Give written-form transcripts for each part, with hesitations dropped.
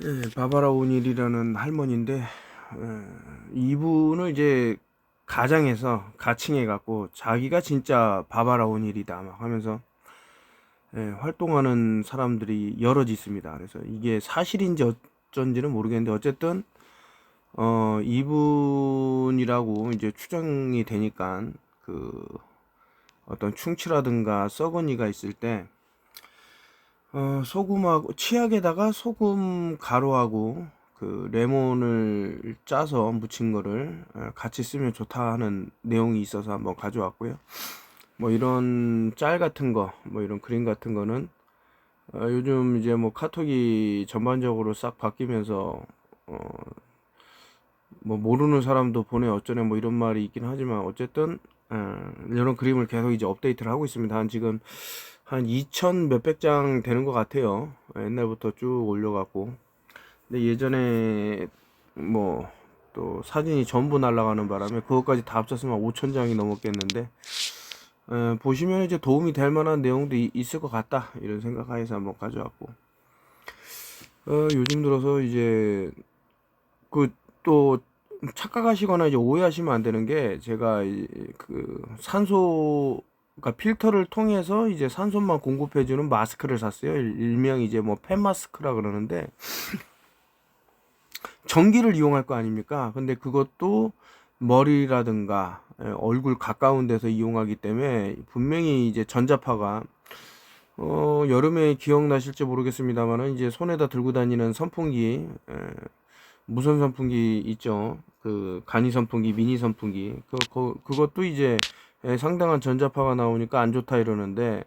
예, 바바라 오닐이라는 할머니인데, 이분을 이제 가장해서 가칭해 갖고 자기가 진짜 바바라 오닐이다 막 하면서 활동하는 사람들이 여럿 있습니다. 그래서 이게 사실인지 어쩐지는 모르겠는데 어쨌든 이분이라고 이제 추정이 되니까 그 어떤 충치라든가 썩은이가 있을 때 소금하고 치약에다가 소금 가루하고 그 레몬을 짜서 묻힌 거를 같이 쓰면 좋다 하는 내용이 있어서 한번 가져왔고요. 뭐 이런 짤 같은 거, 뭐 이런 그림 같은 거는 요즘 이제 뭐 카톡이 전반적으로 싹 바뀌면서 어, 뭐 모르는 사람도 보내 어쩌네 뭐 이런 말이 있긴 하지만 어쨌든 이런 그림을 계속 이제 업데이트를 하고 있습니다. 한 지금 한 2천 몇백 장 되는 것 같아요. 옛날부터 쭉 올려갖고. 근데 예전에 뭐 또 사진이 전부 날아가는 바람에 그것까지 다 합쳤으면 5천 장이 넘었겠는데 보시면 이제 도움이 될 만한 내용도 있을 것 같다 이런 생각하에서 한번 가져왔고 요즘 들어서 이제 그 또 착각하시거나 이제 오해하시면 안 되는 게 제가 그 산소 그러니까 필터를 통해서 이제 산소만 공급해주는 마스크를 샀어요. 일명 이제 뭐 펜마스크라 그러는데 전기를 이용할 거 아닙니까? 근데 그것도 머리라든가 얼굴 가까운 데서 이용하기 때문에 분명히 이제 전자파가 여름에 기억나실지 모르겠습니다만은 이제 손에다 들고 다니는 선풍기 무선 선풍기 있죠. 그 간이 선풍기, 미니 선풍기. 그것도 이제 상당한 전자파가 나오니까 안 좋다 이러는데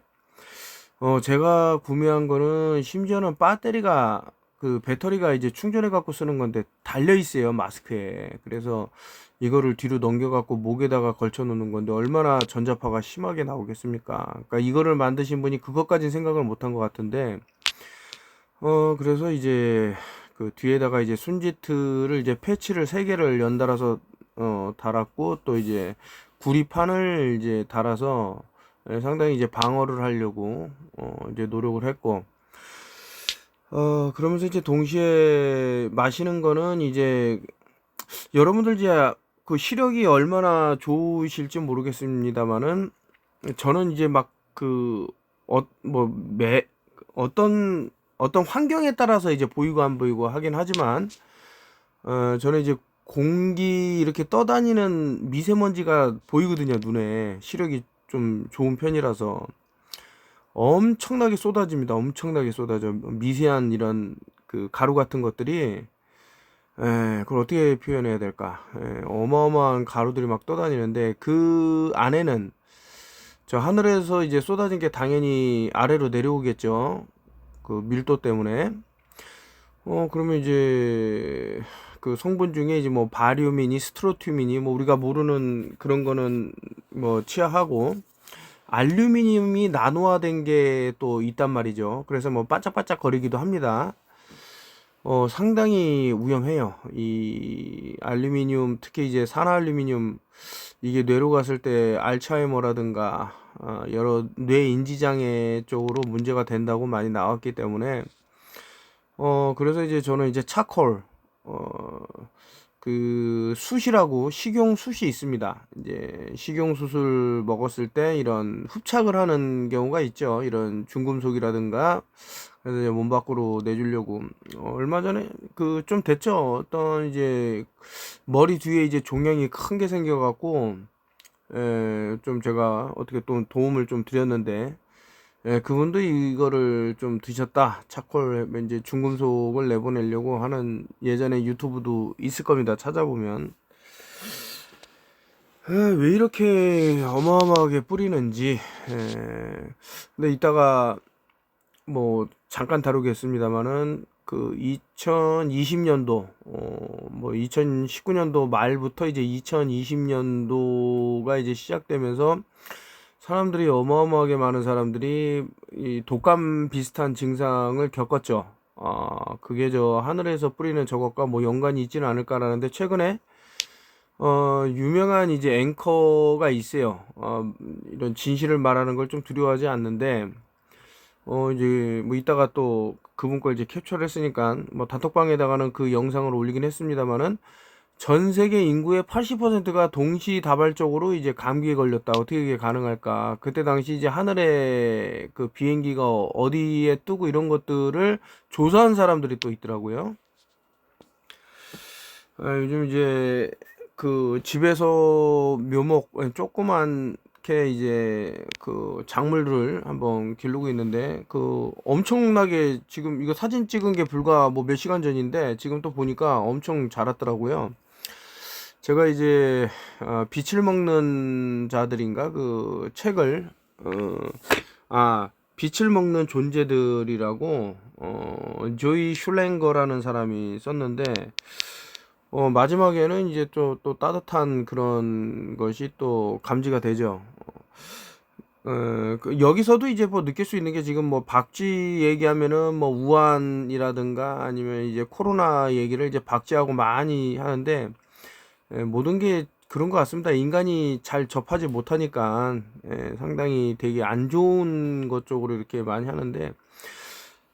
제가 구매한 거는 심지어는 배터리가 그 배터리가 이제 충전해 갖고 쓰는 건데 달려 있어요, 마스크에. 그래서 이거를 뒤로 넘겨 갖고 목에다가 걸쳐 놓는 건데 얼마나 전자파가 심하게 나오겠습니까? 그러니까 이거를 만드신 분이 그것까진 생각을 못한 것 같은데 그래서 이제 그 뒤에다가 이제 순지트를 이제 패치를 3개를 연달아서 달았고 또 이제 구리판을 이제 달아서 상당히 이제 방어를 하려고 이제 노력을 했고 그러면서 이제 동시에 마시는 거는 이제 여러분들 이제 그 시력이 얼마나 좋으실지 모르겠습니다만은 저는 이제 막 그 매 어떤 환경에 따라서 이제 보이고 안 보이고 하긴 하지만 저는 이제 공기 이렇게 떠다니는 미세먼지가 보이거든요, 눈에. 시력이 좀 좋은 편이라서 엄청나게 쏟아집니다. 엄청나게 쏟아져. 미세한 이런 그 가루 같은 것들이 그걸 어떻게 표현해야 될까? 어마어마한 가루들이 막 떠다니는데 그 안에는 저 하늘에서 이제 쏟아진 게 당연히 아래로 내려오겠죠. 그 밀도 때문에. 그러면 이제 그 성분 중에 이제 뭐 바리움이니 스트로튬이니 뭐 우리가 모르는 그런 거는 뭐 취하하고 알루미늄이 나노화된 게 또 있단 말이죠. 그래서 뭐 반짝반짝 거리기도 합니다. 상당히 위험해요. 이 알루미늄, 특히 이제 산화알루미늄, 이게 뇌로 갔을 때 알츠하이머라든가, 여러 뇌 인지장애 쪽으로 문제가 된다고 많이 나왔기 때문에, 그래서 이제 저는 이제 차콜, 어, 그 숯이라고 식용 숯이 있습니다. 이제 식용 숯을 먹었을 때 이런 흡착을 하는 경우가 있죠. 이런 중금속이라든가 그래서 이제 몸 밖으로 내주려고 얼마 전에 그 좀 됐죠. 어떤 이제 머리 뒤에 이제 종양이 큰 게 생겨갖고 좀 제가 어떻게 또 도움을 좀 드렸는데 그분도 이거를 좀 드셨다. 차콜 이제 중금속을 내보내려고 하는 예전에 유튜브도 있을 겁니다. 찾아보면 왜 이렇게 어마어마하게 뿌리는지. 근데 이따가 뭐 잠깐 다루겠습니다만은 그 2020년도 뭐 2019년도 말부터 이제 2020년도가 이제 시작되면서 사람들이 어마어마하게 많은 사람들이 이 독감 비슷한 증상을 겪었죠. 그게 저 하늘에서 뿌리는 저것과 뭐 연관이 있지는 않을까라는데 최근에 유명한 이제 앵커가 있어요. 이런 진실을 말하는 걸 좀 두려워하지 않는데 이제 뭐 이따가 또 그분 걸 이제 캡처를 했으니까 뭐 단톡방에다가는 그 영상을 올리긴 했습니다만은 전 세계 인구의 80%가 동시다발적으로 이제 감기에 걸렸다. 어떻게 이게 가능할까? 그때 당시 이제 하늘에 그 비행기가 어디에 뜨고 이런 것들을 조사한 사람들이 또 있더라고요. 요즘 이제 그 집에서 묘목 조그맣게 이제 그 작물들을 한번 기르고 있는데 그 엄청나게 지금 이거 사진 찍은 게 불과 뭐 몇 시간 전인데 지금 또 보니까 엄청 자랐더라고요. 제가 이제 빛을 먹는 자들인가 그 책을 빛을 먹는 존재들이라고 조이 슐랭거라는 사람이 썼는데 마지막에는 이제 또 따뜻한 그런 것이 또 감지가 되죠. 여기서도 이제 뭐 느낄 수 있는 게 지금 뭐 박쥐 얘기하면은 뭐 우한이라든가 아니면 이제 코로나 얘기를 이제 박쥐하고 많이 하는데 모든 게 그런 것 같습니다. 인간이 잘 접하지 못하니까 상당히 되게 안 좋은 것 쪽으로 이렇게 많이 하는데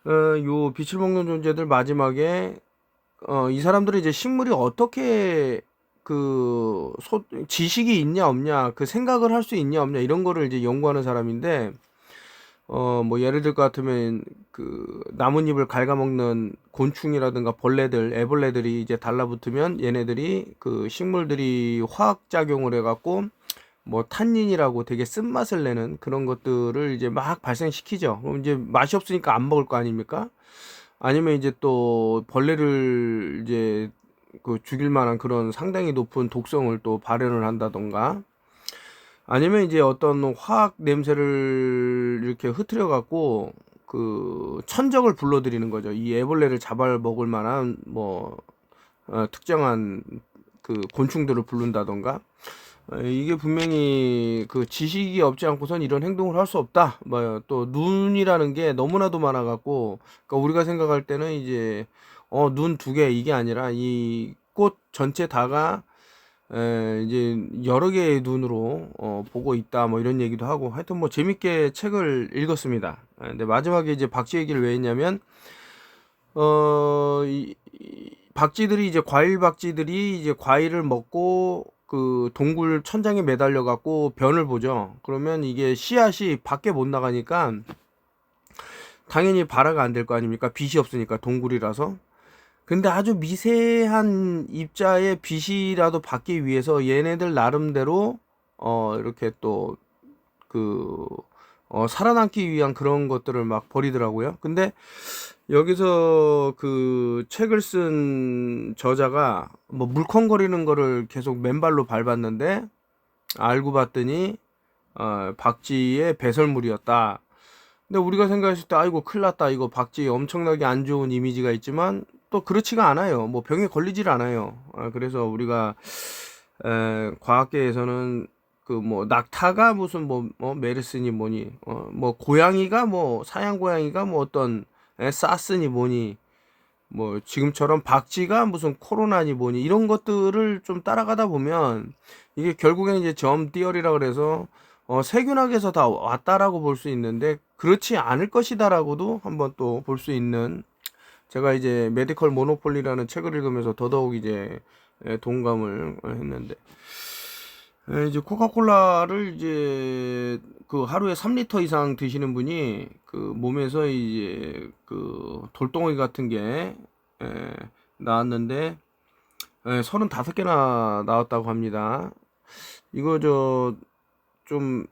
요 빛을 먹는 존재들 마지막에 이 사람들은 이제 식물이 어떻게 지식이 있냐 없냐 그 생각을 할 수 있냐 없냐 이런 거를 이제 연구하는 사람인데 뭐 예를 들 것 같으면 그 나뭇잎을 갉아먹는 곤충이라든가 벌레들, 애벌레들이 이제 달라붙으면 얘네들이 그 식물들이 화학작용을 해갖고 뭐 탄닌이라고 되게 쓴맛을 내는 그런 것들을 이제 막 발생시키죠. 그럼 이제 맛이 없으니까 안 먹을 거 아닙니까? 아니면 이제 또 벌레를 이제 그 죽일 만한 그런 상당히 높은 독성을 또 발현을 한다던가 아니면 이제 어떤 화학 냄새를 이렇게 흐트려 갖고 그 천적을 불러들이는 거죠. 이 애벌레를 잡아먹을 만한 뭐 특정한 그 곤충들을 부른다던가 이게 분명히 그 지식이 없지 않고선 이런 행동을 할 수 없다. 뭐 또 눈이라는 게 너무나도 많아 갖고 그러니까 우리가 생각할 때는 이제 눈 두 개 이게 아니라 이 꽃 전체 다가 이제 여러 개의 눈으로 보고 있다 뭐 이런 얘기도 하고 하여튼 뭐 재밌게 책을 읽었습니다. 근데 마지막에 이제 박쥐 얘기를 왜 했냐면 이 박쥐들이 이제 과일 박쥐들이 이제 과일을 먹고 그 동굴 천장에 매달려 갖고 변을 보죠. 그러면 이게 씨앗이 밖에 못 나가니까 당연히 발화가 안 될 거 아닙니까? 빛이 없으니까 동굴이라서. 근데 아주 미세한 입자의 빛이라도 받기 위해서 얘네들 나름대로 이렇게 또 그 살아남기 위한 그런 것들을 막 벌이더라고요. 근데 여기서 그 책을 쓴 저자가 뭐 물컹거리는 거를 계속 맨발로 밟았는데 알고 봤더니 박쥐의 배설물이었다. 근데 우리가 생각했을 때 아이고 큰일 났다 이거 박쥐 엄청나게 안 좋은 이미지가 있지만 또 그렇지가 않아요. 뭐 병에 걸리질 않아요. 그래서 우리가 과학계에서는 그 뭐 낙타가 무슨 뭐 메르스니 뭐니 뭐 고양이가 뭐 사양 고양이가 뭐 어떤 사스니 뭐니 뭐 지금처럼 박쥐가 무슨 코로나니 뭐니 이런 것들을 좀 따라가다 보면 이게 결국에는 이제 점 띠어리라 그래서 세균학에서 다 왔다라고 볼 수 있는데 그렇지 않을 것이다라고도 한번 또 볼 수 있는 제가 이제 메디컬 모노폴리라는 책을 읽으면서 더더욱 이제 동감을 했는데 이제 코카콜라를 이제 그 하루에 3리터 이상 드시는 분이 그 몸에서 이제 그 돌덩이 같은 게 나왔는데 35개나 나왔다고 합니다. 이거 좀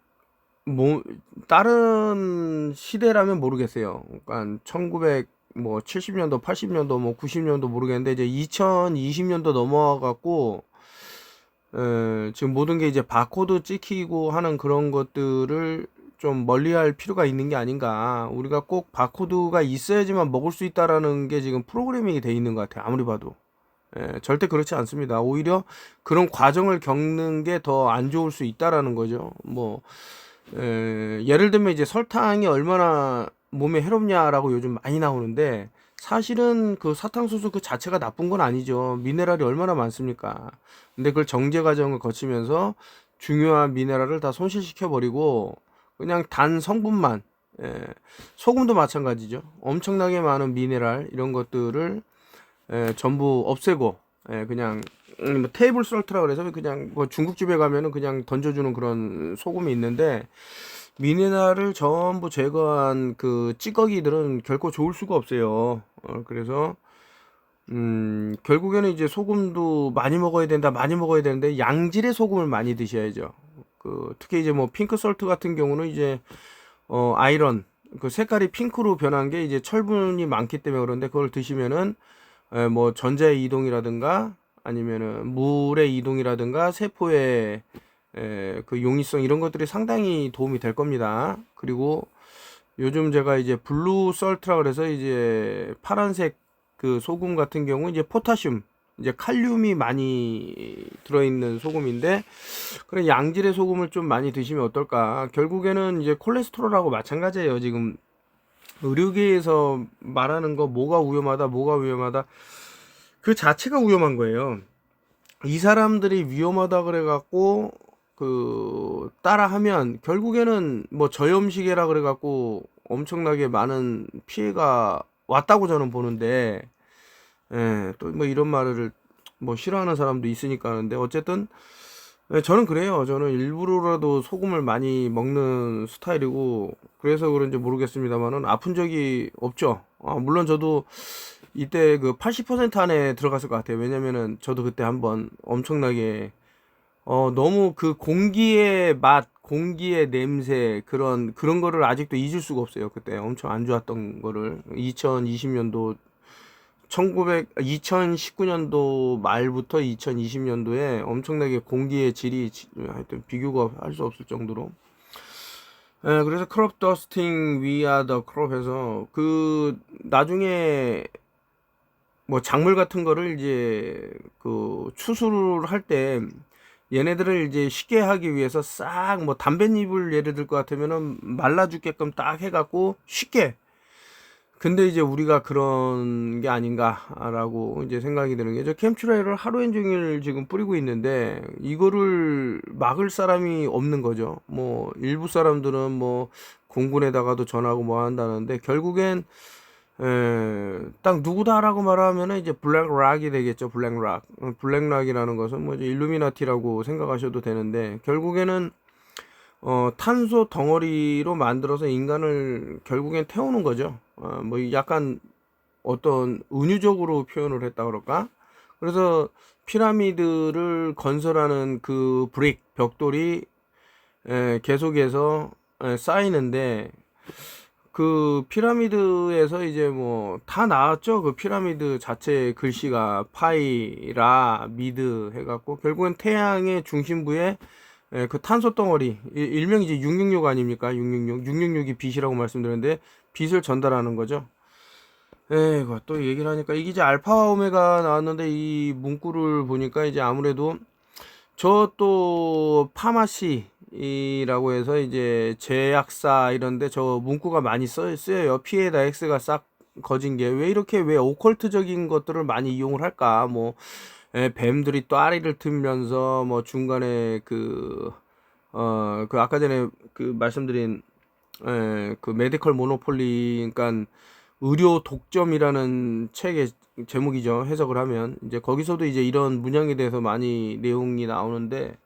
뭐 다른 시대라면 모르겠어요. 그러니까 1900 뭐 70년도, 80년도, 뭐 90년도 모르겠는데 이제 2020년도 넘어와 갖고 지금 모든 게 이제 바코드 찍히고 하는 그런 것들을 좀 멀리할 필요가 있는 게 아닌가. 우리가 꼭 바코드가 있어야지만 먹을 수 있다라는 게 지금 프로그래밍이 돼 있는 것 같아요. 아무리 봐도. 절대 그렇지 않습니다. 오히려 그런 과정을 겪는 게 더 안 좋을 수 있다라는 거죠. 뭐 예를 들면 이제 설탕이 얼마나 몸에 해롭냐라고 요즘 많이 나오는데 사실은 그 사탕수수 그 자체가 나쁜 건 아니죠. 미네랄이 얼마나 많습니까? 근데 그걸 정제 과정을 거치면서 중요한 미네랄을 다 손실시켜 버리고 그냥 단 성분만 예, 소금도 마찬가지죠. 엄청나게 많은 미네랄 이런 것들을 전부 없애고 그냥 뭐 테이블 솔트라 그래서 그냥 뭐 중국집에 가면은 그냥 던져주는 그런 소금이 있는데 미네랄을 전부 제거한 그 찌꺼기들은 결코 좋을 수가 없어요. 그래서 결국에는 이제 소금도 많이 먹어야 된다, 많이 먹어야 되는데 양질의 소금을 많이 드셔야죠. 그 특히 이제 뭐 핑크 솔트 같은 경우는 이제 아이런 그 색깔이 핑크로 변한 게 이제 철분이 많기 때문에 그런데 그걸 드시면은 뭐 전자의 이동이라든가 아니면은 물의 이동이라든가 세포의 그 용이성 이런 것들이 상당히 도움이 될 겁니다. 그리고 요즘 제가 이제 블루 솔트라 그래서 이제 파란색 그 소금 같은 경우 이제 포타슘 이제 칼륨이 많이 들어있는 소금인데 그런 양질의 소금을 좀 많이 드시면 어떨까. 결국에는 이제 콜레스테롤하고 마찬가지예요. 지금 의료계에서 말하는 거 뭐가 위험하다 뭐가 위험하다 그 자체가 위험한 거예요. 이 사람들이 위험하다 그래갖고 그 따라하면 결국에는 뭐 저염시계라 그래갖고 엄청나게 많은 피해가 왔다고 저는 보는데 또 뭐 이런 말을 뭐 싫어하는 사람도 있으니까 하는데 어쨌든 저는 그래요. 저는 일부러라도 소금을 많이 먹는 스타일이고 그래서 그런지 모르겠습니다만은 아픈 적이 없죠. 물론 저도 이때 그 80% 안에 들어갔을 것 같아요. 왜냐면은 저도 그때 한번 엄청나게 너무 그 공기의 맛, 공기의 냄새 그런 거를 아직도 잊을 수가 없어요. 그때 엄청 안 좋았던 거를 2020년도 2019년도 말부터 2020년도에 엄청나게 공기의 질이 하여튼 비교가 할 수 없을 정도로 그래서 크롭 더스팅 위아 더 크롭 해서 그 나중에 뭐 작물 같은 거를 이제 그 추수를 할 때 얘네들을 이제 쉽게 하기 위해서 싹 뭐 담뱃잎을 예를 들 것 같으면은 말라 죽게끔 딱 해갖고 쉽게 근데 이제 우리가 그런 게 아닌가라고 이제 생각이 드는 게 저 캠추라이를 하루 종일 지금 뿌리고 있는데 이거를 막을 사람이 없는 거죠. 뭐 일부 사람들은 뭐 공군에다가도 전하고 뭐 한다는데 결국엔 딱 누구다라고 말하면은 이제 블랙락이 되겠죠. 블랙락. 블랙락이라는 것은 뭐 이제 일루미나티라고 생각하셔도 되는데 결국에는 탄소 덩어리로 만들어서 인간을 결국엔 태우는 거죠. 뭐 약간 어떤 은유적으로 표현을 했다 그럴까? 그래서 피라미드를 건설하는 그 브릭, 벽돌이 계속해서 쌓이는데 그 피라미드에서 이제 뭐 다 나왔죠. 그 피라미드 자체 글씨가 파이, 라, 미드 해갖고 결국엔 태양의 중심부에 그 탄소 덩어리 일명 이제 666 아닙니까? 666이 빛이라고 말씀드렸는데 빛을 전달하는 거죠. 에이고 또 얘기를 하니까 이게 이제 알파와 오메가 나왔는데 이 문구를 보니까 이제 아무래도 저 또 파마시라고 해서 이제 제약사 이런데 저 문구가 많이 쓰여요. P에다 X가 싹 거진 게 왜 이렇게 왜 오컬트적인 것들을 많이 이용을 할까? 뭐 뱀들이 또 아리를 틀면서 뭐 중간에 그 아까 전에 그 말씀드린 그 메디컬 모노폴리 그러니까 의료 독점이라는 책의 제목이죠. 해석을 하면 이제 거기서도 이제 이런 문양에 대해서 많이 내용이 나오는데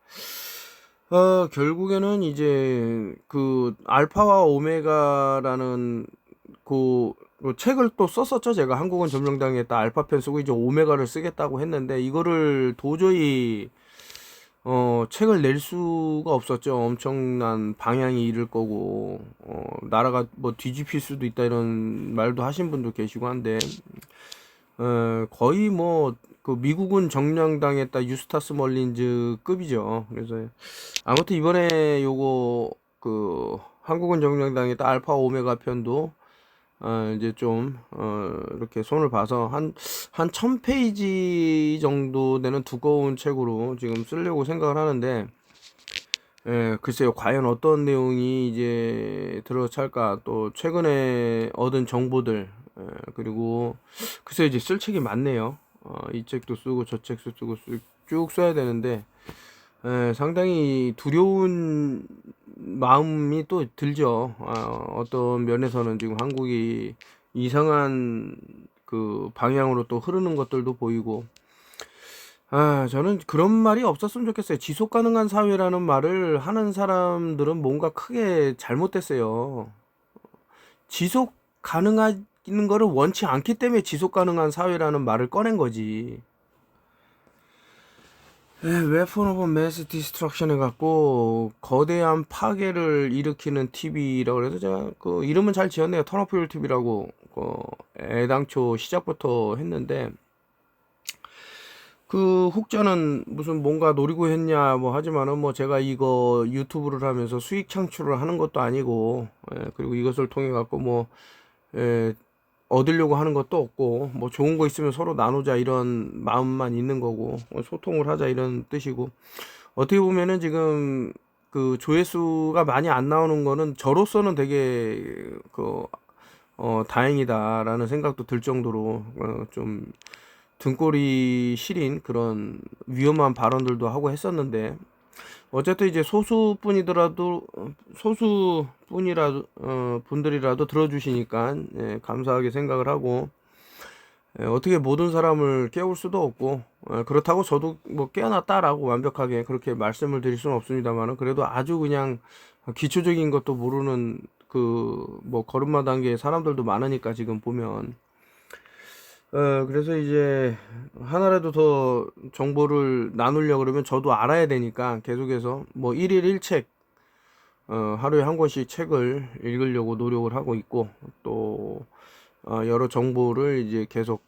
결국에는 이제 그 알파와 오메가라는 그 책을 또 썼었죠. 제가 한국은 점령당했다 알파펜 쓰고 이제 오메가를 쓰겠다고 했는데 이거를 도저히 책을 낼 수가 없었죠. 엄청난 방향이 이를 거고 나라가 뭐 뒤집힐 수도 있다 이런 말도 하신 분도 계시고 한데 거의 뭐 그 미국은 점령당했다 유스타스 멀린즈 급이죠. 그래서 아무튼 이번에 요거 그 한국은 점령당했다 알파 오메가 편도 이제 좀 이렇게 손을 봐서 한 1000페이지 정도 되는 두꺼운 책으로 지금 쓰려고 생각을 하는데 글쎄요 과연 어떤 내용이 이제 들어찰까 또 최근에 얻은 정보들 그리고 글쎄요 이제 쓸 책이 많네요. 이 책도 쓰고 저 책도 쓰고 쭉 써야 되는데 상당히 두려운 마음이 또 들죠. 어떤 면에서는 지금 한국이 이상한 그 방향으로 또 흐르는 것들도 보이고, 저는 그런 말이 없었으면 좋겠어요. 지속 가능한 사회라는 말을 하는 사람들은 뭔가 크게 잘못됐어요. 지속 가능한 거를 원치 않기 때문에 지속 가능한 사회라는 말을 꺼낸 거지. 웨폰 오브 매스 디스트럭션 해갖고 거대한 파괴를 일으키는 TV라고 그래서 제가 그 이름은 잘 지었네요. 턴오프 TV라고 애당초 시작부터 했는데, 그 혹자는 무슨 뭔가 노리고 했냐 뭐 하지만은 뭐 제가 이거 유튜브를 하면서 수익 창출을 하는 것도 아니고, 그리고 이것을 통해 갖고 뭐 예, 얻으려고 하는 것도 없고, 뭐 좋은 거 있으면 서로 나누자 이런 마음만 있는 거고, 소통을 하자 이런 뜻이고, 어떻게 보면은 지금 그 조회수가 많이 안 나오는 거는 저로서는 되게 다행이다라는 생각도 들 정도로 좀 등골이 시린 그런 위험한 발언들도 하고 했었는데, 어쨌든 이제 소수뿐이라도 분들이라도 들어주시니까 감사하게 생각을 하고, 어떻게 모든 사람을 깨울 수도 없고, 그렇다고 저도 뭐 깨어났다라고 완벽하게 그렇게 말씀을 드릴 수는 없습니다만은, 그래도 아주 그냥 기초적인 것도 모르는 그 뭐 걸음마 단계의 사람들도 많으니까 지금 보면, 그래서 이제 하나라도 더 정보를 나누려 그러면 저도 알아야 되니까 계속해서 뭐 일일 일책, 하루에 한 권씩 책을 읽으려고 노력을 하고 있고, 또 여러 정보를 이제 계속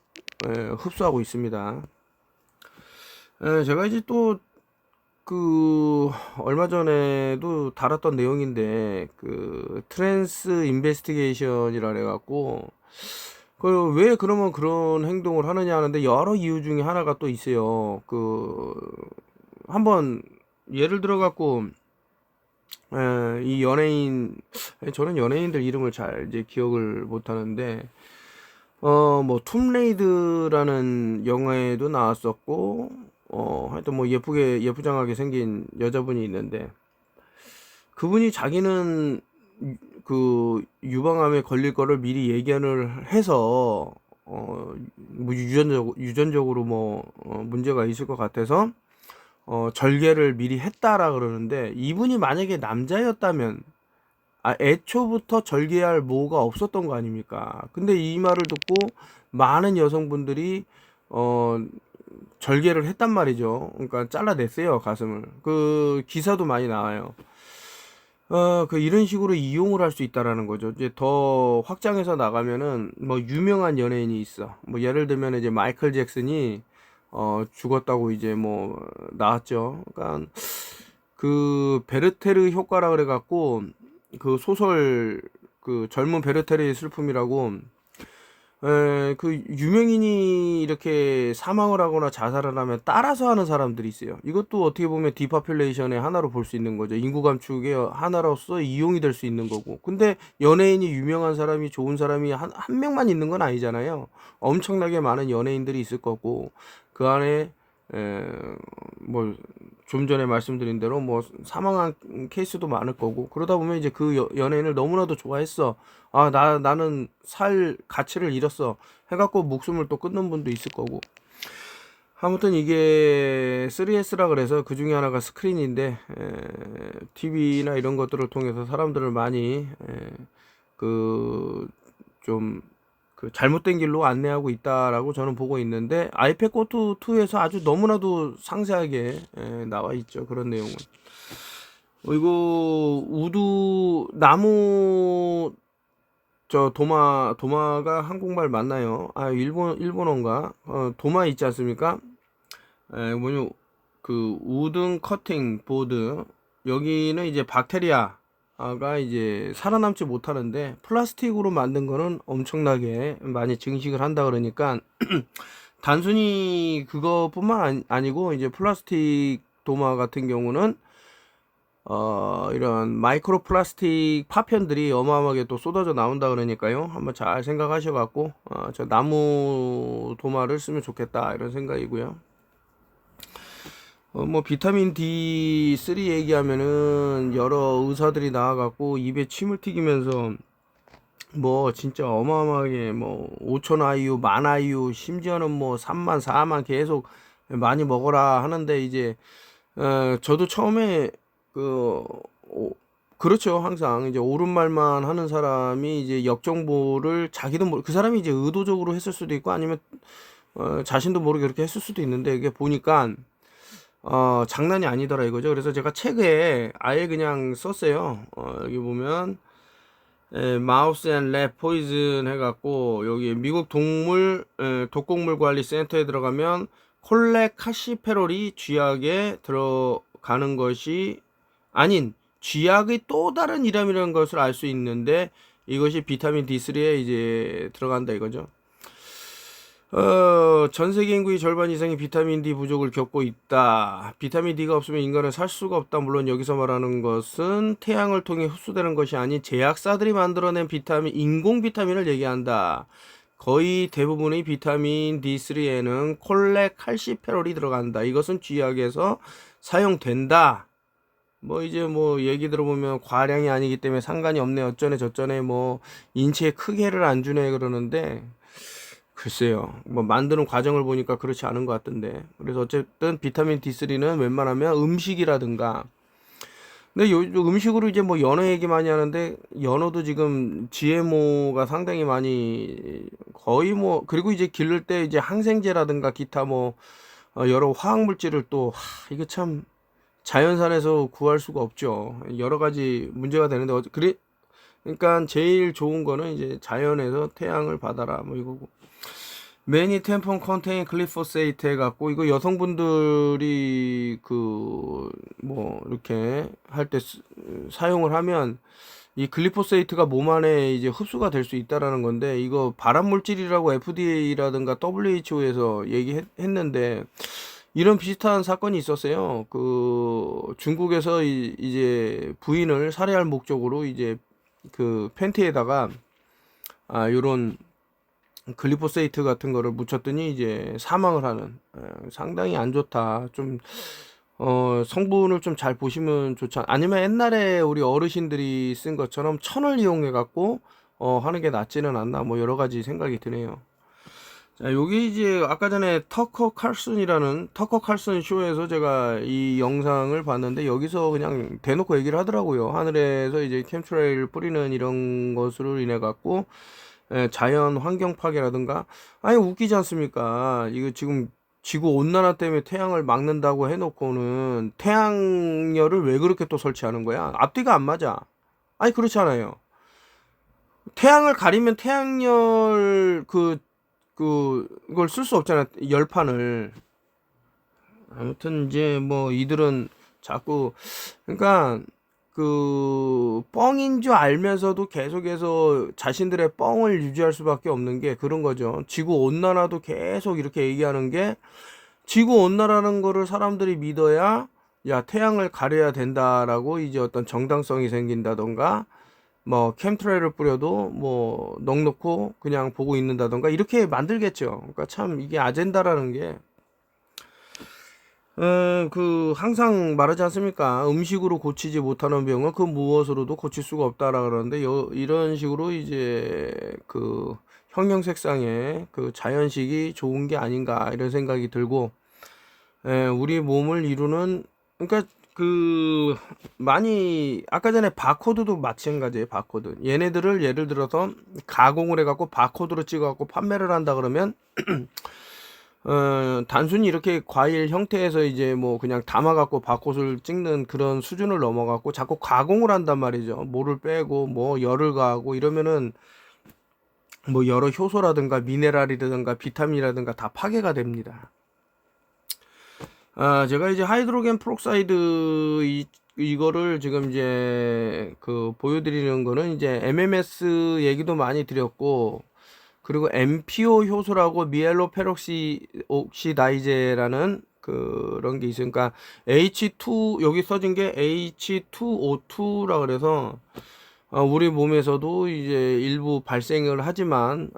흡수하고 있습니다. 제가 이제 또 그 얼마 전에도 다뤘던 내용인데, 그 트랜스 인베스티게이션이라 해갖고, 그 왜 그러면 그런 행동을 하느냐 하는데 여러 이유 중에 하나가 또 있어요. 그 한번 예를 들어 갖고, 이 연예인, 저는 연예인들 이름을 잘 이제 기억을 못 하는데, 뭐 툼레이드라는 영화에도 나왔었고, 하여튼 뭐 예쁘장하게 생긴 여자분이 있는데, 그분이 자기는 그 유방암에 걸릴 거를 미리 예견을 해서 뭐 유전적으로 뭐 문제가 있을 것 같아서 절개를 미리 했다라 그러는데, 이분이 만약에 남자였다면 애초부터 절개할 뭐가 없었던 거 아닙니까? 근데 이 말을 듣고 많은 여성분들이 어 절개를 했단 말이죠. 그러니까 잘라냈어요, 가슴을. 그 기사도 많이 나와요. 그 이런 식으로 이용을 할 수 있다라는 거죠. 이제 더 확장해서 나가면은 뭐 유명한 연예인이 있어. 뭐 예를 들면 이제 마이클 잭슨이 죽었다고 이제 뭐 나왔죠. 그러니까 그 베르테르 효과라 그래 갖고, 그 소설, 그 젊은 베르테르의 슬픔이라고, 그 유명인이 이렇게 사망을 하거나 자살을 하면 따라서 하는 사람들이 있어요. 이것도 어떻게 보면 디파퓰레이션의 하나로 볼 수 있는 거죠. 인구 감축의 하나로서 이용이 될 수 있는 거고. 근데 연예인이, 유명한 사람이, 좋은 사람이 한 명만 있는 건 아니잖아요. 엄청나게 많은 연예인들이 있을 거고, 그 안에 뭐 좀 전에 말씀드린 대로 뭐 사망한 케이스도 많을 거고, 그러다 보면 이제 그 연예인을 너무나도 좋아했어. 나는 살 가치를 잃었어 해갖고 목숨을 또 끊는 분도 있을 거고. 아무튼 이게 3S라 그래서 그 중에 하나가 스크린인데, TV나 이런 것들을 통해서 사람들을 많이 그좀 그 잘못된 길로 안내하고 있다라고 저는 보고 있는데, 아이패드 2에서 아주 너무나도 상세하게 나와 있죠. 그런 내용은. 이거 우두 나무, 저 도마가 한국말 맞나요? 일본어인가? 도마 있지 않습니까? 뭐냐, 그 우든 커팅 보드, 여기는 이제 박테리아가 이제 살아남지 못하는데, 플라스틱으로 만든 거는 엄청나게 많이 증식을 한다 그러니까 단순히 그것뿐만 아니고, 이제 플라스틱 도마 같은 경우는 이런 마이크로 플라스틱 파편들이 어마어마하게 또 쏟아져 나온다 그러니까요. 한번 잘 생각하셔 갖고 저 나무 도마를 쓰면 좋겠다 이런 생각이고요. 뭐 비타민 D3 얘기하면은 여러 의사들이 나와갖고 입에 침을 튀기면서 뭐 진짜 어마어마하게 뭐 5천 IU, 만 IU, 심지어는 뭐 3만, 4만 계속 많이 먹어라 하는데 이제 저도 처음에 그 그렇죠. 항상 이제 옳은 말만 하는 사람이 이제 역정보를 자기도 그 사람이 이제 의도적으로 했을 수도 있고 아니면 자신도 모르게 그렇게 했을 수도 있는데 이게 보니까 장난이 아니더라 이거죠. 그래서 제가 책에 아예 그냥 썼어요. 여기 보면 마우스 앤 랩 포이즌 해갖고 여기 미국 독곡물 관리 센터에 들어가면 콜레카시페롤이 쥐약에 들어가는 것이 아닌 쥐약의 또 다른 이름이라는 것을 알 수 있는데 이것이 비타민 D3에 이제 들어간다 이거죠. 전 세계 인구의 절반 이상이 비타민 D 부족을 겪고 있다. 비타민 D가 없으면 인간은 살 수가 없다. 물론 여기서 말하는 것은 태양을 통해 흡수되는 것이 아닌 제약사들이 만들어낸 인공 비타민을 얘기한다. 거의 대부분의 비타민 D3에는 콜레칼시페롤이 들어간다. 이것은 쥐약에서 사용된다. 뭐 이제 뭐 얘기 들어보면 과량이 아니기 때문에 상관이 없네 어쩌네 저쩌네 뭐 인체에 크게를 안 주네 그러는데 글쎄요. 뭐 만드는 과정을 보니까 그렇지 않은 것 같던데. 그래서 어쨌든 비타민 D3는 웬만하면 음식이라든가. 근데 음식으로 이제 뭐 연어 얘기 많이 하는데 연어도 지금 GMO가 상당히 많이 거의 뭐 그리고 이제 기를 때 이제 항생제라든가 기타 뭐 여러 화학 물질을 또 이게 참 자연산에서 구할 수가 없죠. 여러 가지 문제가 되는데 그래 그러니까 제일 좋은 거는 이제 자연에서 태양을 받아라 뭐 이거고. 매니 템폰 컨테인 글리포세이트 해갖고 이거 여성분들이 그 뭐 이렇게 할 때 사용을 하면 이 글리포세이트가 몸 안에 이제 흡수가 될 수 있다라는 건데 이거 발암 물질이라고 FDA라든가 WHO에서 얘기했는데 이런 비슷한 사건이 있었어요. 그 중국에서 이제 부인을 살해할 목적으로 이제 그 팬티에다가 요런 글리포세이트 같은 거를 묻혔더니 이제 사망을 하는 상당히 안 좋다. 좀 성분을 좀 잘 보시면 좋지 아니면 옛날에 우리 어르신들이 쓴 것처럼 천을 이용해 갖고 하는 게 낫지는 않나 뭐 여러 가지 생각이 드네요. 자, 여기 이제 아까 전에 터커 칼슨 쇼에서 제가 이 영상을 봤는데 여기서 그냥 대놓고 얘기를 하더라고요. 하늘에서 이제 캠트레일 뿌리는 이런 것으로 인해 갖고 자연 환경 파괴라든가 아니 웃기지 않습니까? 이거 지금 지구 온난화 때문에 태양을 막는다고 해놓고는 태양열을 왜 그렇게 또 설치하는 거야? 앞뒤가 안 맞아. 아니 그렇지 않아요. 태양을 가리면 태양열 그걸 쓸 수 없잖아. 열판을. 아무튼 이제 뭐 이들은 자꾸 그러니까 그 뻥인 줄 알면서도 계속해서 자신들의 뻥을 유지할 수밖에 없는 게 그런 거죠. 지구 온난화도 계속 이렇게 얘기하는 게 지구 온난화라는 거를 사람들이 믿어야 야 태양을 가려야 된다라고 이제 어떤 정당성이 생긴다던가 뭐 캠트레일을 뿌려도 뭐 넉넉고 그냥 보고 있는다던가 이렇게 만들겠죠. 그러니까 참 이게 아젠다라는 게 항상 말하지 않습니까? 음식으로 고치지 못하는 병은 그 무엇으로도 고칠 수가 없다라 그러는데 이런 식으로 이제 그 형형색상의 그 자연식이 좋은 게 아닌가 이런 생각이 들고 우리 몸을 이루는 그러니까 그 많이 아까 전에 바코드도 마찬가지예요. 바코드 얘네들을 예를 들어서 가공을 해갖고 바코드로 찍어갖고 판매를 한다 그러면 단순히 이렇게 과일 형태에서 이제 뭐 그냥 담아갖고 바코드를 찍는 그런 수준을 넘어갖고 자꾸 가공을 한단 말이죠. 뭐를 빼고 뭐 열을 가하고 이러면은 뭐 여러 효소라든가 미네랄이라든가 비타민이라든가 다 파괴가 됩니다. 제가 이제 하이드로겐 프록사이드 이거를 지금 이제 그 보여드리는 거는 이제 MMS 얘기도 많이 드렸고 그리고 MPO 효소라고 미엘로 페록시옥시다이제라는 그런 게 있으니까 H2 여기 써진 게 H2O2라 그래서 우리 몸에서도 이제 일부 발생을 하지만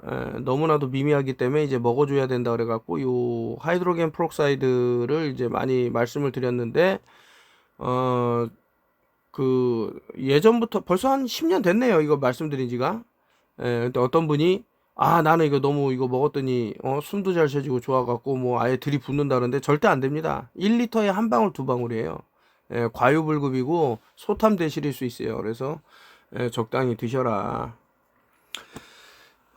너무나도 미미하기 때문에 이제 먹어줘야 된다 그래갖고 요 하이드로겐 프록사이드를 이제 많이 말씀을 드렸는데 어 그 예전부터 벌써 한 10년 됐네요. 이거 말씀드린 지가. 근데 어떤 분이 나는 이거 너무 이거 먹었더니 숨도 잘 쉬어지고 좋아갖고 뭐 아예 들이붓는다는데 절대 안 됩니다. 1리터에 한 방울 두 방울이에요. 과유불급이고 소탐 대실일 수 있어요. 그래서 적당히 드셔라.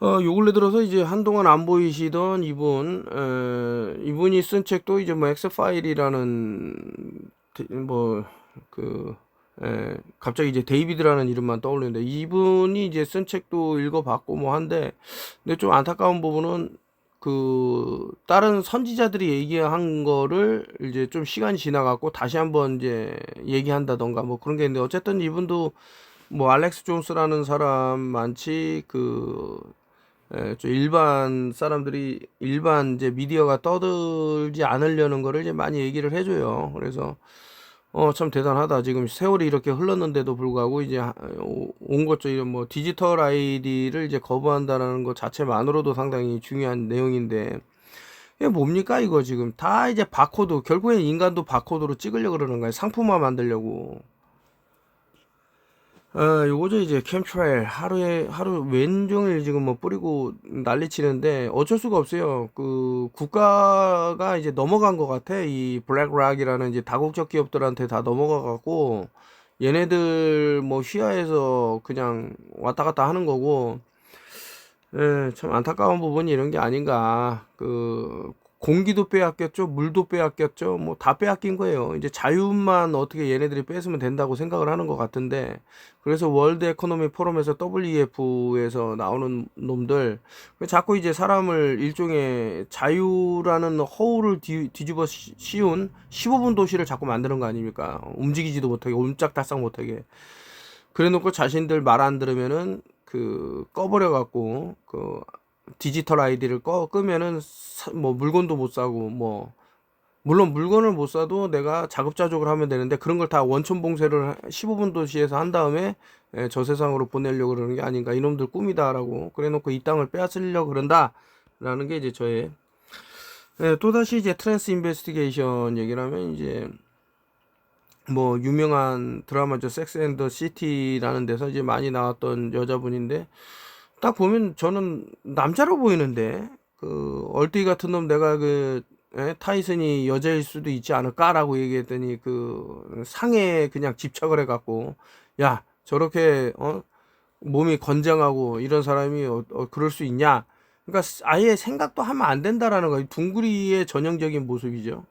요 근래 들어서 이제 한동안 안 보이시던 이분이 쓴 책도 이제 뭐 엑스파일이라는 그 갑자기 이제 데이비드라는 이름만 떠올리는데 이분이 이제 쓴 책도 읽어봤고 뭐 한데 근데 좀 안타까운 부분은 그 다른 선지자들이 얘기한 거를 이제 좀 시간이 지나갖고 다시 한번 이제 얘기한다던가 뭐 그런 게 있는데 어쨌든 이분도 뭐 알렉스 존스라는 사람 많지 좀 일반 사람들이 일반 이제 미디어가 떠들지 않으려는 거를 이제 많이 얘기를 해줘요. 그래서 참 대단하다. 지금 세월이 이렇게 흘렀는데도 불구하고 이제 온 것죠. 이런 뭐 디지털 아이디를 이제 거부한다는 것 자체만으로도 상당히 중요한 내용인데 이게 뭡니까 이거 지금 다 이제 바코드 결국엔 인간도 바코드로 찍으려고 그러는 거예요. 상품화 만들려고. 요거죠 이제 캠트레일 하루 왼종일 지금 뭐 뿌리고 난리 치는데 어쩔 수가 없어요. 그 국가가 이제 넘어간 것 같아. 이 블랙락이라는 이제 다국적 기업들한테 다 넘어가 갖고 얘네들 뭐 휘하에서 그냥 왔다 갔다 하는 거고 참 안타까운 부분이 이런 게 아닌가. 그 공기도 빼앗겼죠, 물도 빼앗겼죠, 뭐 다 빼앗긴 거예요. 이제 자유만 어떻게 얘네들이 뺏으면 된다고 생각을 하는 것 같은데, 그래서 월드 에코노미 포럼에서 WEF에서 나오는 놈들 자꾸 이제 사람을 일종의 자유라는 허울을 뒤집어 씌운 15분 도시를 자꾸 만드는 거 아닙니까? 움직이지도 못하게 옴짝달싹 못하게. 그래놓고 자신들 말 안 들으면은 그 꺼버려 갖고 그 디지털 아이디를 끄면은 뭐 물건도 못 사고 뭐 물론 물건을 못 사도 내가 자급자족을 하면 되는데 그런 걸 다 원천 봉쇄를 15분 도시에서 한 다음에 저 세상으로 보내려고 그러는 게 아닌가. 이놈들 꿈이다라고 그래놓고 이 땅을 빼앗으려고 그런다라는 게 이제 저의 또다시 이제 트랜스 인베스티게이션 얘기를 하면 이제 뭐 유명한 드라마죠. 섹스 앤 더 시티라는 데서 이제 많이 나왔던 여자분인데 딱 보면 저는 남자로 보이는데 그 얼뜨기 같은 놈 내가 타이슨이 여자일 수도 있지 않을까라고 얘기했더니 그 상에 그냥 집착을 해갖고 야 저렇게 몸이 건장하고 이런 사람이 그럴 수 있냐. 그러니까 아예 생각도 하면 안 된다라는 거. 둥그리의 전형적인 모습이죠.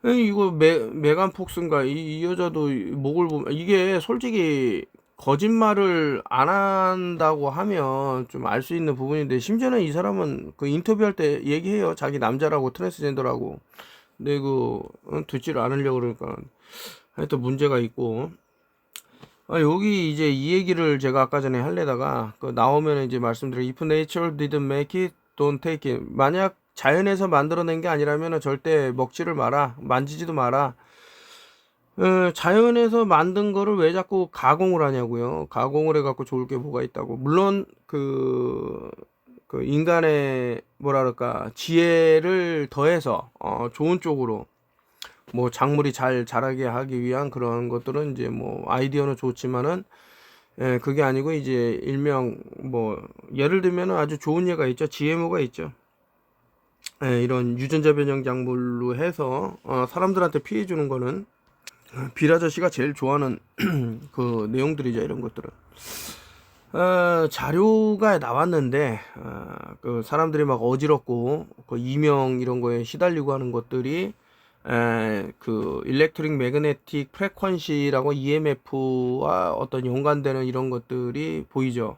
이거 메간 폭스인가 이 여자도 목을 보면 이게 솔직히 거짓말을 안 한다고 하면 좀 알 수 있는 부분인데 심지어는 이 사람은 그 인터뷰할 때 얘기해요. 자기 남자라고 트랜스젠더라고. 근데 듣지를 않으려고 그러니까 하여튼 문제가 있고 여기 이제 이 얘기를 제가 아까 전에 하려다가 나오면 이제 말씀드려 if nature didn't make it don't take it. 만약 자연에서 만들어낸 게 아니라면 절대 먹지를 마라, 만지지도 마라. 자연에서 만든 거를 왜 자꾸 가공을 하냐고요. 가공을 해갖고 좋을 게 뭐가 있다고. 물론 그 인간의 뭐랄까 지혜를 더해서 좋은 쪽으로 뭐 작물이 잘 자라게 하기 위한 그런 것들은 이제 뭐 아이디어는 좋지만은 그게 아니고 이제 일명 뭐 예를 들면은 아주 좋은 예가 있죠. GMO가 있죠. 이런 유전자 변형 작물로 해서 사람들한테 피해 주는 거는 빌 아저씨가 제일 좋아하는 그 내용들이죠. 이런 것들은 자료가 나왔는데 그 사람들이 막 어지럽고 그 이명 이런 거에 시달리고 하는 것들이 그 일렉트릭 매그네틱 프레퀀시라고 EMF와 어떤 연관되는 이런 것들이 보이죠.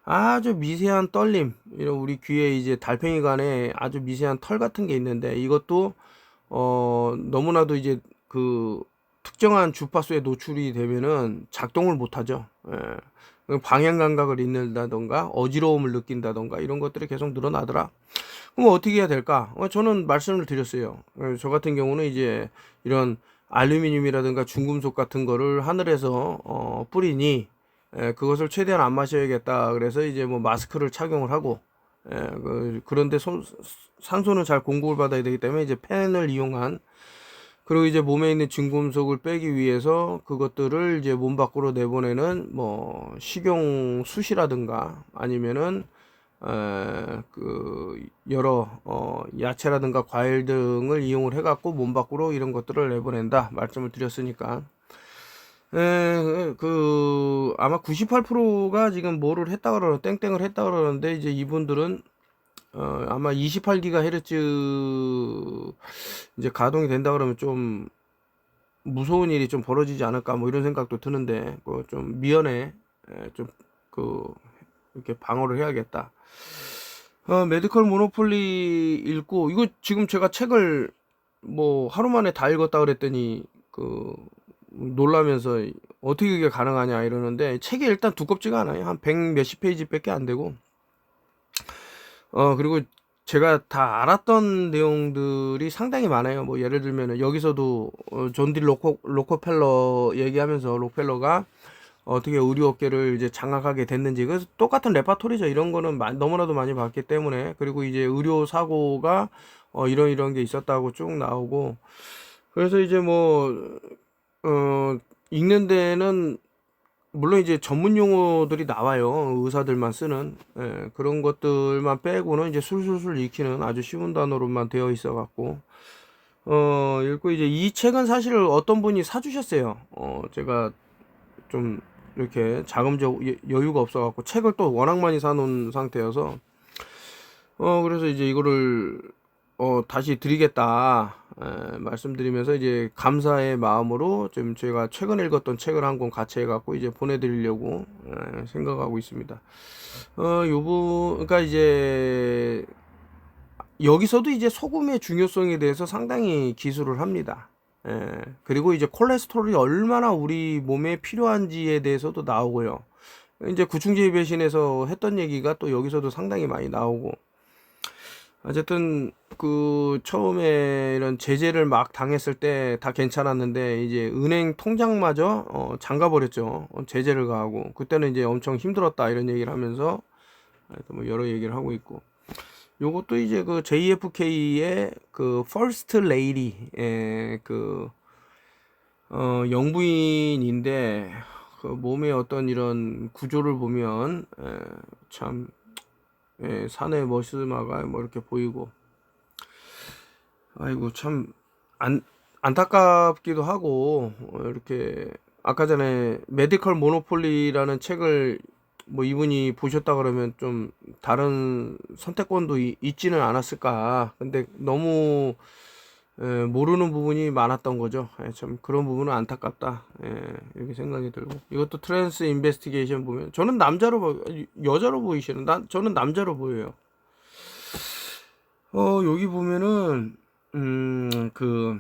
아주 미세한 떨림, 이런 우리 귀에 이제 달팽이관에 아주 미세한 털 같은 게 있는데 이것도 너무나도 이제 그 특정한 주파수에 노출이 되면은 작동을 못하죠. 방향 감각을 잃는다던가 어지러움을 느낀다던가 이런 것들이 계속 늘어나더라. 그럼 어떻게 해야 될까? 저는 말씀을 드렸어요. 저 같은 경우는 이제 이런 알루미늄이라든가 중금속 같은 거를 하늘에서 뿌리니 그것을 최대한 안 마셔야겠다. 그래서 이제 뭐 마스크를 착용을 하고, 그런데 산소는 잘 공급을 받아야 되기 때문에 이제 팬을 이용한, 그리고 이제 몸에 있는 진금속을 빼기 위해서 그것들을 이제 몸 밖으로 내보내는 뭐 식용 숯이라든가 아니면은 그 여러 야채라든가 과일 등을 이용을 해갖고 몸 밖으로 이런 것들을 내보낸다 말씀을 드렸으니까, 그 아마 98%가 지금 뭐를 했다 그러는 땡땡을 했다 그러는데, 이제 이분들은 아마 28GHz 이제 가동이 된다 그러면 좀 무서운 일이 좀 벌어지지 않을까 뭐 이런 생각도 드는데, 좀 미연에 좀 그 이렇게 방어를 해야겠다. 메디컬 모노폴리 읽고, 이거 지금 제가 책을 뭐 하루 만에 다 읽었다 그랬더니 놀라면서 어떻게 그게 가능하냐 이러는데, 책이 일단 두껍지가 않아요. 한 100 몇십 페이지밖에 안 되고, 그리고 제가 다 알았던 내용들이 상당히 많아요. 뭐 예를 들면은 여기서도 존 디 로커펠러 얘기하면서, 록펠러가 어떻게 의료업계를 이제 장악하게 됐는지, 그래서 똑같은 레파토리죠. 이런 거는 너무나도 많이 봤기 때문에. 그리고 이제 의료 사고가 이런 게 있었다고 쭉 나오고, 그래서 이제 뭐 읽는 데는 물론 이제 전문 용어들이 나와요. 의사들만 쓰는, 그런 것들만 빼고는 이제 술술술 익히는 아주 쉬운 단어로만 되어 있어 갖고 읽고, 이제 이 책은 사실 어떤 분이 사주셨어요. 제가 좀 이렇게 자금적 여유가 없어 갖고 책을 또 워낙 많이 사놓은 상태여서, 그래서 이제 이거를 다시 드리겠다 말씀드리면서, 이제 감사의 마음으로 좀 제가 최근에 읽었던 책을 한 권 같이 해갖고 이제 보내드리려고 생각하고 있습니다. 그러니까 이제 여기서도 이제 소금의 중요성에 대해서 상당히 기술을 합니다. 그리고 이제 콜레스테롤이 얼마나 우리 몸에 필요한지에 대해서도 나오고요. 이제 구충제의 배신에서 했던 얘기가 또 여기서도 상당히 많이 나오고, 어쨌든 그 처음에 이런 제재를 막 당했을 때 다 괜찮았는데, 이제 은행 통장마저 잠가 버렸죠. 제재를 가하고, 그때는 이제 엄청 힘들었다 이런 얘기를 하면서 뭐 여러 얘기를 하고 있고, 요것도 이제 그 JFK의 그 퍼스트 레이디, 그 영부인인데, 그 몸의 어떤 이런 구조를 보면 참 산의 머스마가 뭐 이렇게 보이고, 아이고 참 안타깝기도 하고, 이렇게 아까 전에 메디컬 모노폴리라는 책을 뭐 이분이 보셨다 그러면 좀 다른 선택권도 있지는 않았을까. 근데 너무 모르는 부분이 많았던 거죠. 참 그런 부분은 안타깝다, 이렇게 생각이 들고, 이것도 트랜스 인베스티게이션 보면 저는 여자로 보이시는, 저는 남자로 보여요. 여기 보면은 그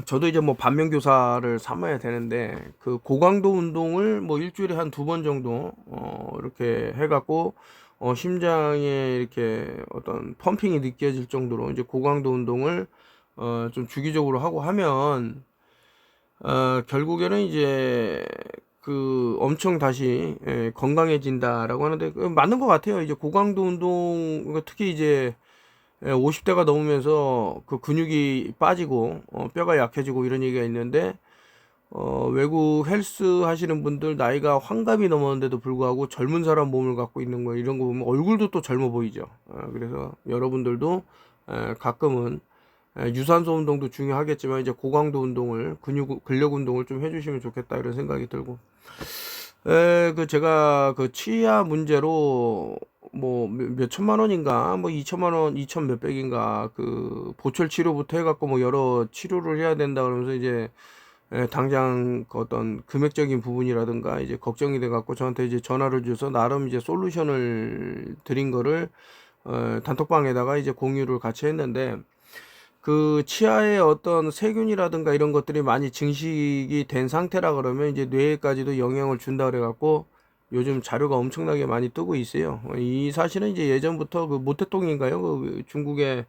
저도 이제 뭐 반면교사를 삼아야 되는데, 그 고강도 운동을 뭐 일주일에 한 2번 정도 이렇게 해갖고 심장에 이렇게 어떤 펌핑이 느껴질 정도로 이제 고강도 운동을 좀 주기적으로 하고 하면 결국에는 이제 그 엄청 다시 건강해진다라고 하는데, 맞는 것 같아요. 이제 고강도 운동, 그러니까 특히 이제 50대가 넘으면서 그 근육이 빠지고 뼈가 약해지고 이런 얘기가 있는데, 외국 헬스 하시는 분들 나이가 환갑이 넘었는데도 불구하고 젊은 사람 몸을 갖고 있는 거, 이런 거 보면 얼굴도 또 젊어 보이죠. 그래서 여러분들도 가끔은 유산소 운동도 중요하겠지만 이제 고강도 운동을, 근력 운동을 좀 해주시면 좋겠다 이런 생각이 들고, 그 제가 그 치아 문제로 뭐 몇 천만 원인가 뭐 2천만 원, 2천 몇백인가 그 보철 치료부터 해갖고 뭐 여러 치료를 해야 된다 그러면서, 이제 당장 그 어떤 금액적인 부분이라든가 이제 걱정이 돼 갖고 저한테 이제 전화를 줘서 나름 이제 솔루션을 드린 거를 단톡방에다가 이제 공유를 같이 했는데, 그 치아에 어떤 세균이라든가 이런 것들이 많이 증식이 된 상태라 그러면 이제 뇌에까지도 영향을 준다 그래 갖고 요즘 자료가 엄청나게 많이 뜨고 있어요. 이 사실은 이제 예전부터 그 모태똥인가요? 그 중국의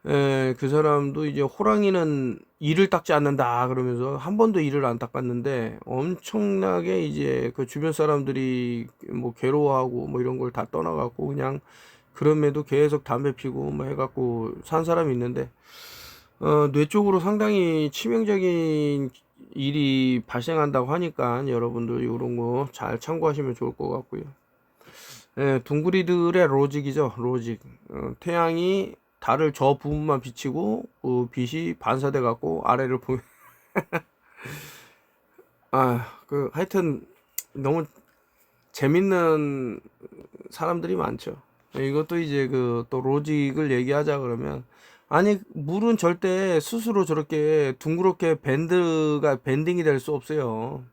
그 사람도 이제 호랑이는 이를 닦지 않는다 그러면서 한 번도 이를 안 닦았는데 엄청나게 이제 그 주변 사람들이 뭐 괴로워하고 뭐 이런 걸 다 떠나갖고 그냥 그럼에도 계속 담배 피고 뭐 해갖고 산 사람이 있는데 뇌 쪽으로 상당히 치명적인 일이 발생한다고 하니까 여러분들 이런 거 잘 참고하시면 좋을 것 같고요. 둥그리들의 로직이죠. 로직. 태양이 달을 저 부분만 비치고 그 빛이 반사돼 갖고 아래를 보면 하여튼 너무 재밌는 사람들이 많죠. 이것도 이제 그 또 로직을 얘기하자 그러면 아니 물은 절대 스스로 저렇게 둥그렇게 밴딩이 될 수 없어요.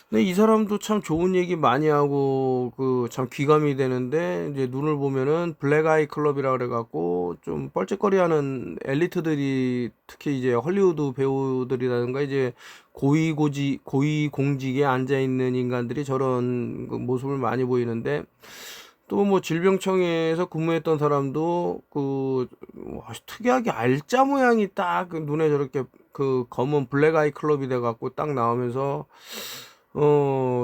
근데 이 사람도 참 좋은 얘기 많이 하고 그 참 귀감이 되는데 이제 눈을 보면은 블랙 아이 클럽이라 그래 갖고 좀 뻘짓거리하는 엘리트들이 특히 이제 헐리우드 배우들이라든가 이제 고위공직에 앉아 있는 인간들이 저런 그 모습을 많이 보이는데 또 뭐 질병청에서 근무했던 사람도 그 특이하게 알짜 모양이 딱 그 눈에 저렇게 그 검은 블랙 아이 클럽이 돼 갖고 딱 나오면서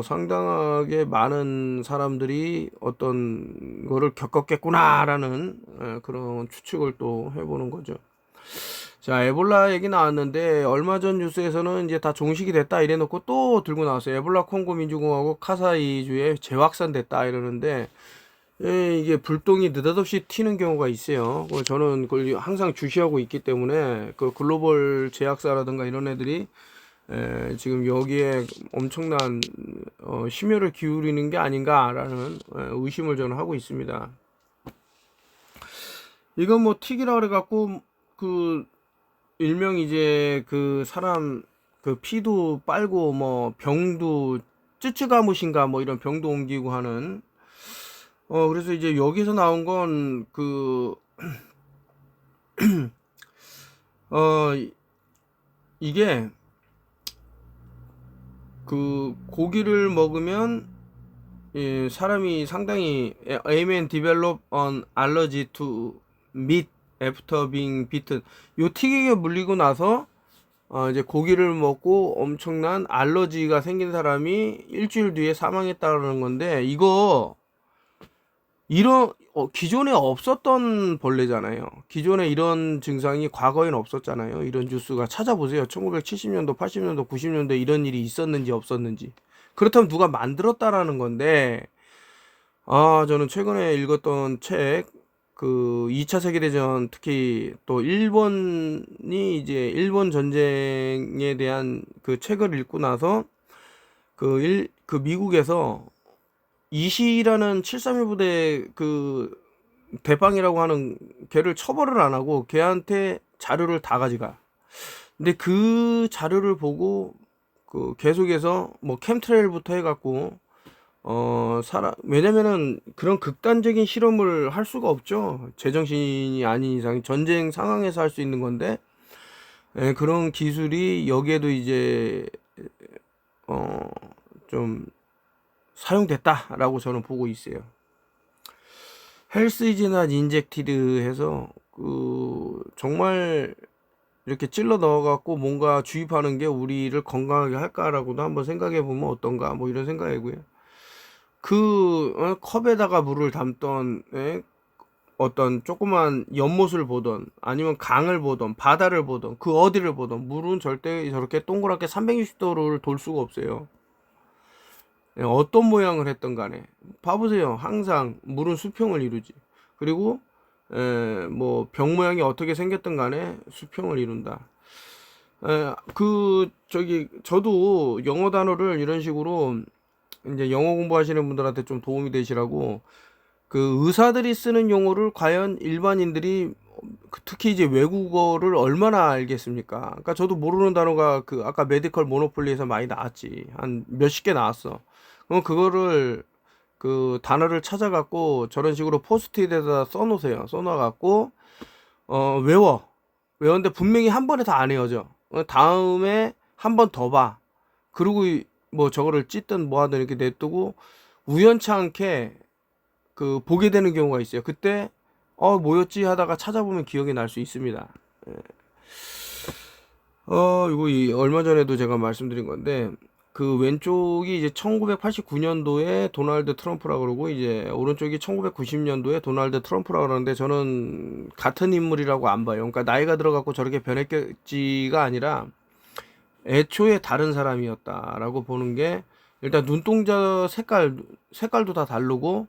상당하게 많은 사람들이 어떤 거를 겪었겠구나라는 그런 추측을 또 해보는 거죠. 자, 에볼라 얘기 나왔는데 얼마 전 뉴스에서는 이제 다 종식이 됐다 이래 놓고 또 들고 나왔어요. 에볼라 콩고 민주공화국 카사이주에 재확산됐다 이러는데 이게 불똥이 느닷없이 튀는 경우가 있어요. 저는 그걸 항상 주시하고 있기 때문에 그 글로벌 제약사라든가 이런 애들이 지금 여기에 엄청난 심혈을 기울이는 게 아닌가라는 의심을 저는 하고 있습니다. 이건 뭐 틱이라 그래갖고 그 일명 이제 그 사람 그 피도 빨고 뭐 병도 쯔쯔가무신가 뭐 이런 병도 옮기고 하는 그래서 이제 여기서 나온 건 그 이게 그 고기를 먹으면 사람이 상당히 amen develop an allergy to meat after being bitten. 요 틱에게 물리고 나서 이제 고기를 먹고 엄청난 알러지가 생긴 사람이 일주일 뒤에 사망했다는 건데 이거 이런 기존에 없었던 벌레잖아요. 기존에 이런 증상이 과거에는 없었잖아요. 이런 뉴스가 찾아보세요. 1970년도, 80년도, 90년대 이런 일이 있었는지 없었는지. 그렇다면 누가 만들었다라는 건데 저는 최근에 읽었던 책, 그 2차 세계대전 특히 또 일본이 이제 일본 전쟁에 대한 그 책을 읽고 나서 그 미국에서 이시라는 731 부대 그 대빵이라고 하는 걔를 처벌을 안 하고 걔한테 자료를 다 가져가. 근데 그 자료를 보고 그 계속해서 뭐 캠트레일부터 해갖고 왜냐면은 그런 극단적인 실험을 할 수가 없죠. 제정신이 아닌 이상 전쟁 상황에서 할 수 있는 건데 그런 기술이 여기에도 이제 좀 사용됐다라고 저는 보고 있어요. 헬스 이즈 낫 인젝티드 해서 그 정말 이렇게 찔러 넣어갖고 뭔가 주입하는 게 우리를 건강하게 할까라고도 한번 생각해 보면 어떤가 뭐 이런 생각이고요. 그 컵에다가 물을 담던 어떤 조그만 연못을 보던 아니면 강을 보던 바다를 보던 그 어디를 보던 물은 절대 저렇게 동그랗게 360도를 돌 수가 없어요. 어떤 모양을 했던 간에 봐보세요. 항상 물은 수평을 이루지. 그리고 뭐 병 모양이 어떻게 생겼던 간에 수평을 이룬다. 저도 영어 단어를 이런 식으로 이제 영어 공부하시는 분들한테 좀 도움이 되시라고 그 의사들이 쓰는 용어를 과연 일반인들이 특히 이제 외국어를 얼마나 알겠습니까? 그러니까 저도 모르는 단어가 그 아까 메디컬 모노폴리에서 많이 나왔지. 한 몇십 개 나왔어. 그럼 그거를 그 단어를 찾아갖고 저런 식으로 포스트잇에다 써놓으세요. 써놔갖고 외웠는데 분명히 한 번에 다 안 외워져. 다음에 한 번 더 봐. 그리고 뭐 저거를 찢든 뭐 하든 이렇게 냅두고 우연치 않게 그 보게 되는 경우가 있어요. 그때 뭐였지 하다가 찾아보면 기억이 날 수 있습니다. 이거 얼마 전에도 제가 말씀드린 건데, 그 왼쪽이 이제 1989년도에 도널드 트럼프라 그러고, 이제 오른쪽이 1990년도에 도널드 트럼프라 그러는데, 저는 같은 인물이라고 안 봐요. 그러니까 나이가 들어갖고 저렇게 변했겠지가 아니라, 애초에 다른 사람이었다라고 보는 게, 일단 눈동자 색깔도 다 다르고,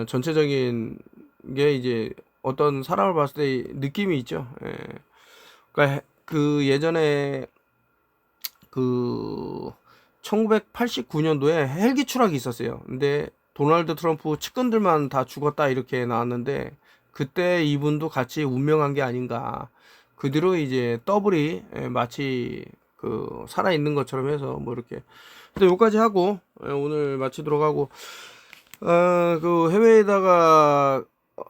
전체적인 게 이제 어떤 사람을 봤을 때 느낌이 있죠. 예. 그러니까 그 예전에 그 1989년도에 헬기 추락이 있었어요. 근데 도널드 트럼프 측근들만 다 죽었다 이렇게 나왔는데, 그때 이분도 같이 운명한 게 아닌가. 그 뒤로 이제 더블이 마치 그 살아 있는 것처럼 해서 뭐 이렇게. 근데 여기까지 하고 오늘 마치도록 하고, 그 해외에다가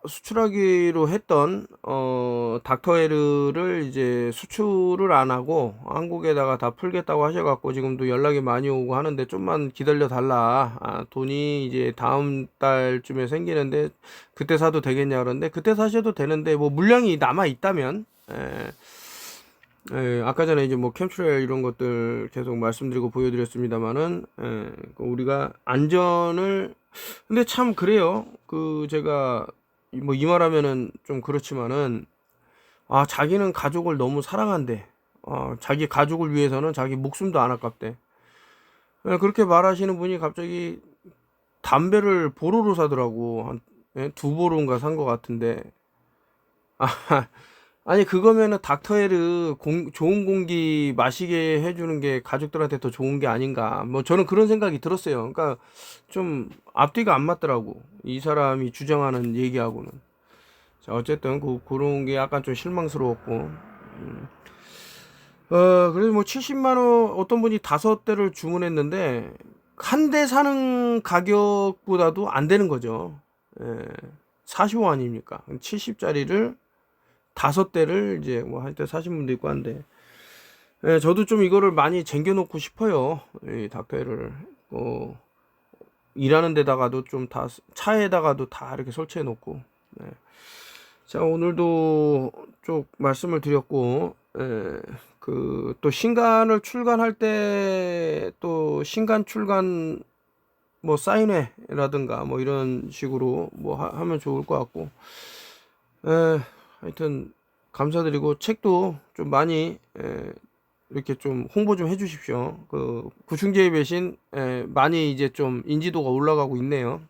수출하기로 했던 닥터에르를 이제 수출을 안 하고 한국에다가 다 풀겠다고 하셔갖고 지금도 연락이 많이 오고 하는데, 좀만 기다려 달라. 돈이 이제 다음 달쯤에 생기는데 그때 사도 되겠냐 그러는데, 그때 사셔도 되는데 뭐 물량이 남아 있다면, 아까 전에 이제 뭐 캠트레일 이런 것들 계속 말씀드리고 보여드렸습니다만은, 우리가 안전을, 근데 참 그래요. 그 제가 뭐 이 말하면은 좀 그렇지만은, 자기는 가족을 너무 사랑한대. 자기 가족을 위해서는 자기 목숨도 안 아깝대. 그렇게 말하시는 분이 갑자기 담배를 보로로 사더라고. 두 보로인가 산 것 같은데. 아니 그거면은 닥터에르 좋은 공기 마시게 해주는 게 가족들한테 더 좋은 게 아닌가, 뭐 저는 그런 생각이 들었어요. 그러니까 좀 앞뒤가 안 맞더라고, 이 사람이 주장하는 얘기하고는. 자, 어쨌든 그런 게 약간 좀 실망스러웠고, 그래서 뭐 70만 원, 어떤 분이 5대를 주문했는데 한 대 사는 가격보다도 안 되는 거죠. 45 아닙니까? 70짜리를 5대를 이제 뭐 할 때 사신 분도 있고 한데, 저도 좀 이거를 많이 쟁겨놓고 싶어요. 이 닥터를 일하는 데다가도 좀 다, 차에다가도 다 이렇게 설치해 놓고. 자, 오늘도 쭉 말씀을 드렸고, 그 또 신간을 출간할 때 또 신간 출간 뭐 사인회라든가 뭐 이런 식으로 뭐 하면 좋을 것 같고, 하여튼 감사드리고, 책도 좀 많이 이렇게 좀 홍보 좀 해주십시오. 그 구충제의 배신 많이 이제 좀 인지도가 올라가고 있네요.